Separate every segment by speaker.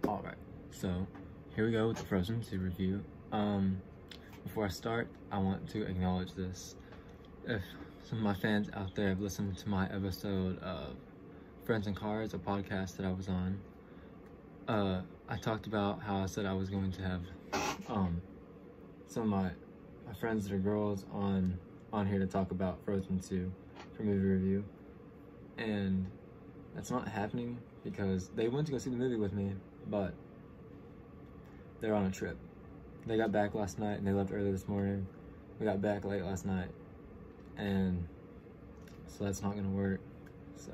Speaker 1: Alright, so here we go with the Frozen 2 review. Before I start, I want to acknowledge this. If some of my fans out there have listened to my episode of Friends and Cars, a podcast that I was on, I talked about how I said I was going to have some of my friends that are girls on here to talk about Frozen 2 for movie review, and that's not happening because they went to go see the movie with me, but they're on a trip. They got back last night and they left early this morning. We got back late last night, and so that's not gonna work. So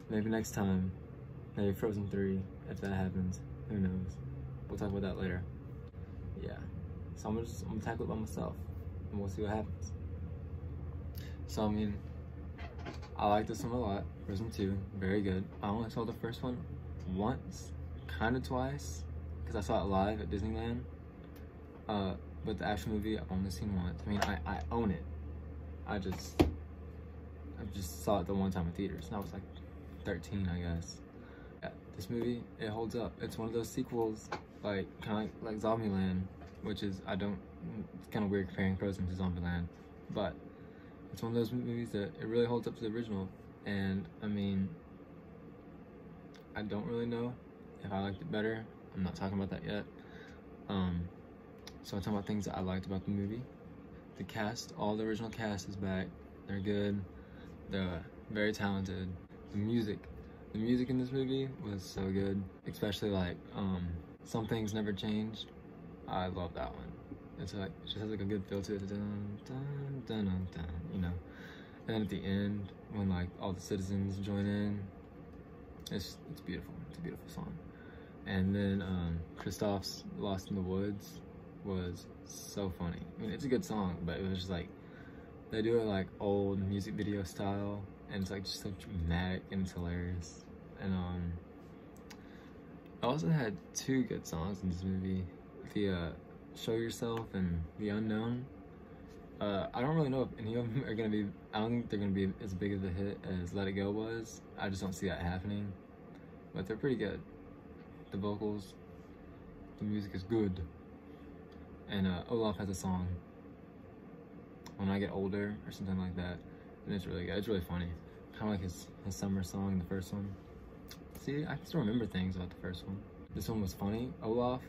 Speaker 1: maybe next time, maybe Frozen 3, if that happens, who knows. We'll talk about that later. Yeah, so I'm gonna tackle it by myself and we'll see what happens. So I mean, I like this one a lot. Frozen 2, very good. I only saw the first one once, kind of twice, because I saw it live at Disneyland. But the actual movie I've only seen once. I mean, I own it. I just saw it the one time in theaters, and I was like 13, I guess. Yeah, this movie, it holds up. It's one of those sequels, like kind of like Zombieland, which is it's kind of weird comparing Frozen to Zombieland, but it's one of those movies that it really holds up to the original. And I mean, I don't really know if I liked it better. I'm not talking about that yet. So I'm talking about things that I liked about the movie. The cast, all the original cast is back. They're good. They're very talented. The music in this movie was so good. Especially like Some Things Never Changed. I love that one. It's like, it just has like a good feel to it. Dun, dun, dun, dun, dun, you know. And then at the end, when like all the citizens join in, it's beautiful. It's a beautiful song. And then Kristoff's Lost in the Woods was so funny. I mean, it's a good song, but it was just like, they do it like old music video style, and it's like just so dramatic and it's hilarious. And I also had two good songs in this movie. The Show Yourself and The Unknown. I don't really know if any of them are gonna be, I don't think they're gonna be as big of a hit as Let It Go was. I just don't see that happening, but they're pretty good. The vocals, the music is good. And Olaf has a song, When I Get Older, or something like that, and it's really good. It's really funny, kind of like his summer song in the first one. See, I can still remember things about the first one. This one was funny. Olaf,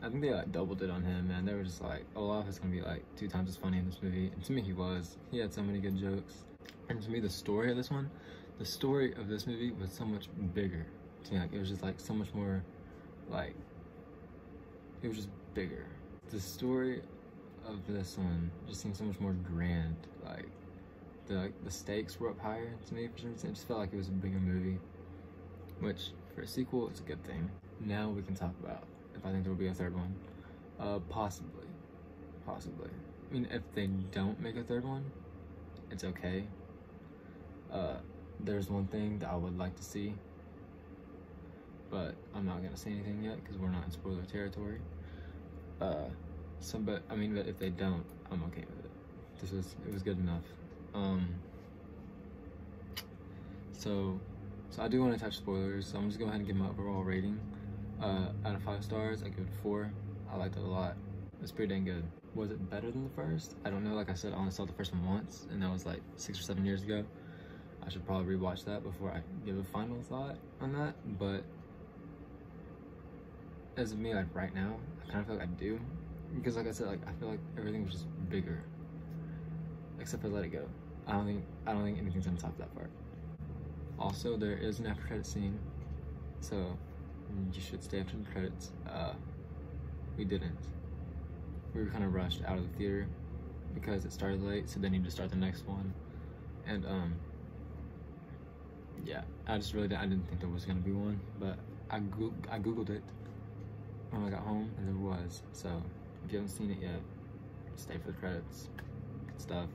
Speaker 1: I think they like doubled it on him, man. They were just like, Olaf is gonna be like 2 times as funny in this movie. And to me, he was. He had so many good jokes. And to me, the story of this movie was so much bigger. To me, like, it was just like so much more, like, it was just bigger. The story of this one just seemed so much more grand. Like the stakes were up higher to me for some reason. It just felt like it was a bigger movie, which for a sequel, it's a good thing. Now we can talk about if I think there will be a third one. Possibly. I mean, if they don't make a third one, it's okay. There's one thing that I would like to see, but I'm not gonna say anything yet because we're not in spoiler territory. But if they don't, I'm okay with it. It was good enough. So I do want to touch spoilers, so I'm just going to go ahead and give my overall rating. Out of 5 stars, I give it 4. I liked it a lot. It's pretty dang good. Was it better than the first? I don't know. Like I said, I only saw the first one once, and that was like 6 or 7 years ago. I should probably rewatch that before I give a final thought on that. But as of me, like right now, I kind of feel like I do, because like I said, like I feel like everything was just bigger, except for Let It Go. I don't think anything's gonna top that part. Also, there is an after credit scene, so you should stay after the credits. We didn't. We were kind of rushed out of the theater because it started late, so they needed to start the next one. And yeah, I didn't think there was gonna be one, but I googled it when I got home, and there was. So if you haven't seen it yet, stay for the credits. Good stuff.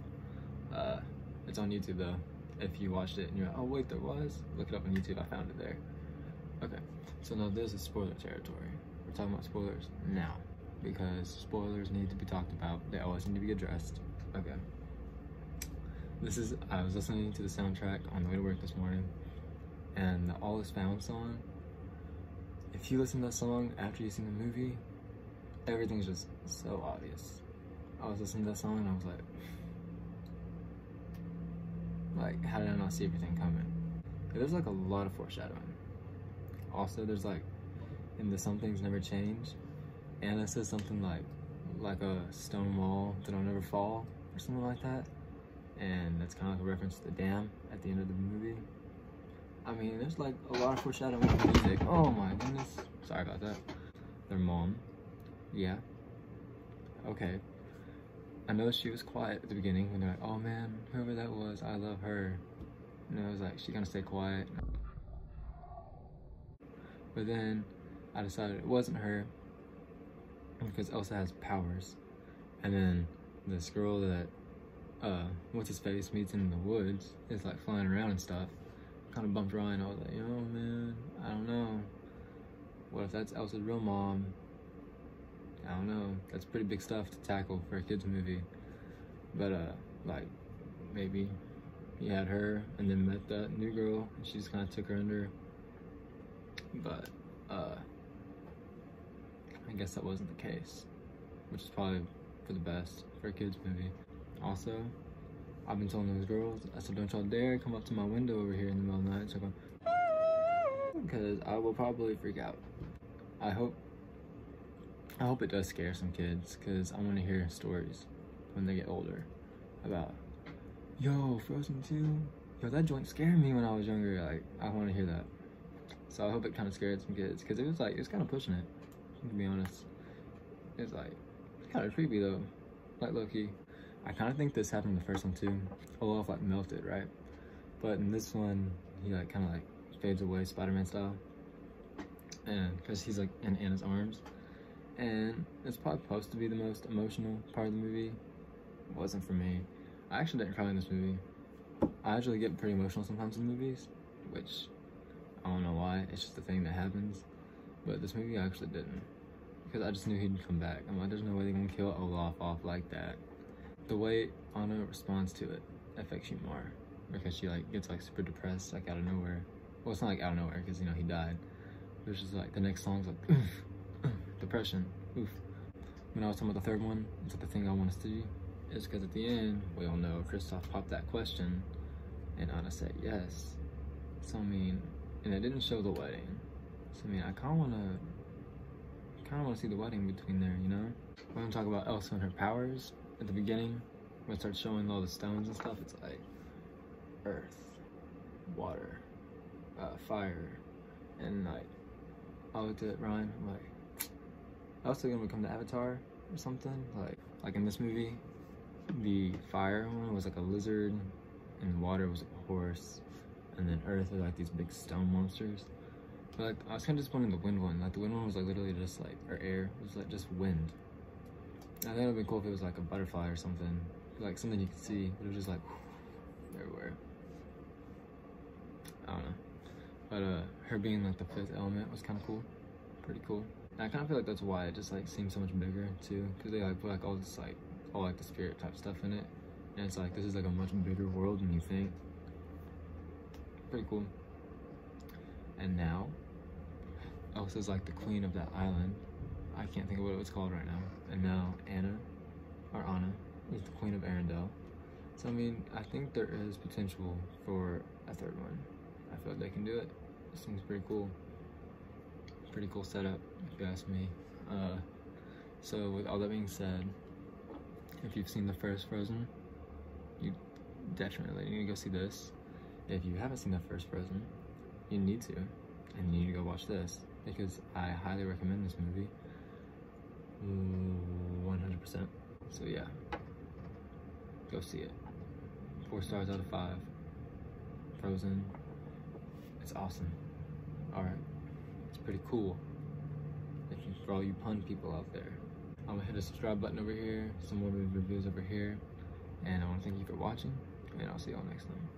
Speaker 1: It's on YouTube though. If you watched it and you're like, oh wait, there was, look it up on YouTube. I found it there. Okay, so now this is spoiler territory. We're talking about spoilers now because spoilers need to be talked about. They always need to be addressed. Okay. I was listening to the soundtrack on the way to work this morning, and the All Is Found song. If you listen to that song after you've seen the movie, everything's just so obvious. I was listening to that song and I was like, how did I not see everything coming? There's like a lot of foreshadowing. Also, there's like, in the Some Things Never Change, Anna says something like a stone wall that'll never fall, or something like that. And that's kind of like a reference to the dam at the end of the movie. I mean, there's like a lot of foreshadowing in the music. Oh my goodness. Sorry about that. Their mom. Yeah. Okay. I know she was quiet at the beginning when they're like, oh man, whoever that was, I love her. And I was like, she's gonna stay quiet. But then I decided it wasn't her because Elsa has powers. And then this girl that what's his face meets in the woods is like flying around and stuff. Kind of bumped Ryan. I was like, oh man, I don't know. What if that's Elsa's real mom? I don't know. That's pretty big stuff to tackle for a kids movie. But like maybe he had her and then met that new girl and she just kind of took her under. But I guess that wasn't the case, which is probably for the best for a kids movie. Also, I've been telling those girls, I said, don't y'all dare come up to my window over here in the middle of the night, so because I will probably freak out. I hope it does scare some kids, because I want to hear stories when they get older about, yo, Frozen 2, yo, that joint scared me when I was younger. Like, I want to hear that. So I hope it kind of scared some kids, because it was kind of pushing it, to be honest. It's kind of creepy though, like low-key. I kind of think this happened in the first one too. Olaf like melted, right? But in this one, he like kind of like fades away, Spider-Man style, and because he's like in Anna's arms. And it's probably supposed to be the most emotional part of the movie. It wasn't for me. I actually didn't cry in this movie. I actually get pretty emotional sometimes in movies, which I don't know why. It's just a thing that happens. But this movie I actually didn't, because I just knew he'd come back. I'm like, there's no way they're gonna kill Olaf off like that. The way Anna responds to it affects you more, because she like gets like super depressed like out of nowhere. Well, it's not like out of nowhere because, you know, he died. It's just like the next song's like oof, depression, oof. When I was talking about the third one, it's like the thing I want us to do is because at the end we all know Kristoff popped that question and Anna said yes. So I mean, and it didn't show the wedding. So I mean, I kind of want to see the wedding between there, you know. We're gonna talk about Elsa and her powers. At the beginning, when it starts showing all the stones and stuff, it's like earth, water, fire, and like I looked at Ryan, I'm like, Elsa gonna become the Avatar or something? Like in this movie, the fire one was like a lizard, and water was like a horse, and then earth are like these big stone monsters. But like I was kind of disappointed in the wind one. Like the wind one was like literally just like, or air, it was like just wind. I think it would be cool if it was like a butterfly or something, like something you could see, but it was just like everywhere. I don't know. But her being like the fifth element was kind of cool, pretty cool. And I kind of feel like that's why it just like seems so much bigger too, because they like put like all this like all like the spirit type stuff in it, and it's like this is like a much bigger world than you think. Pretty cool. And now Elsa's like the queen of that island. I can't think of what it was called right now. And now Anna is the queen of Arendelle. So I mean, I think there is potential for a third one. I feel like they can do it. It seems pretty cool. Pretty cool setup, if you ask me. So with all that being said, if you've seen the first Frozen, you definitely need to go see this. If you haven't seen the first Frozen, you need to, and you need to go watch this, because I highly recommend this movie. 100%. So yeah, go see it. 4 stars out of 5. Frozen. It's awesome. Alright. It's pretty cool. For all you pun people out there. I'm gonna hit the subscribe button over here, some more reviews over here, and I wanna thank you for watching, and I'll see y'all next time.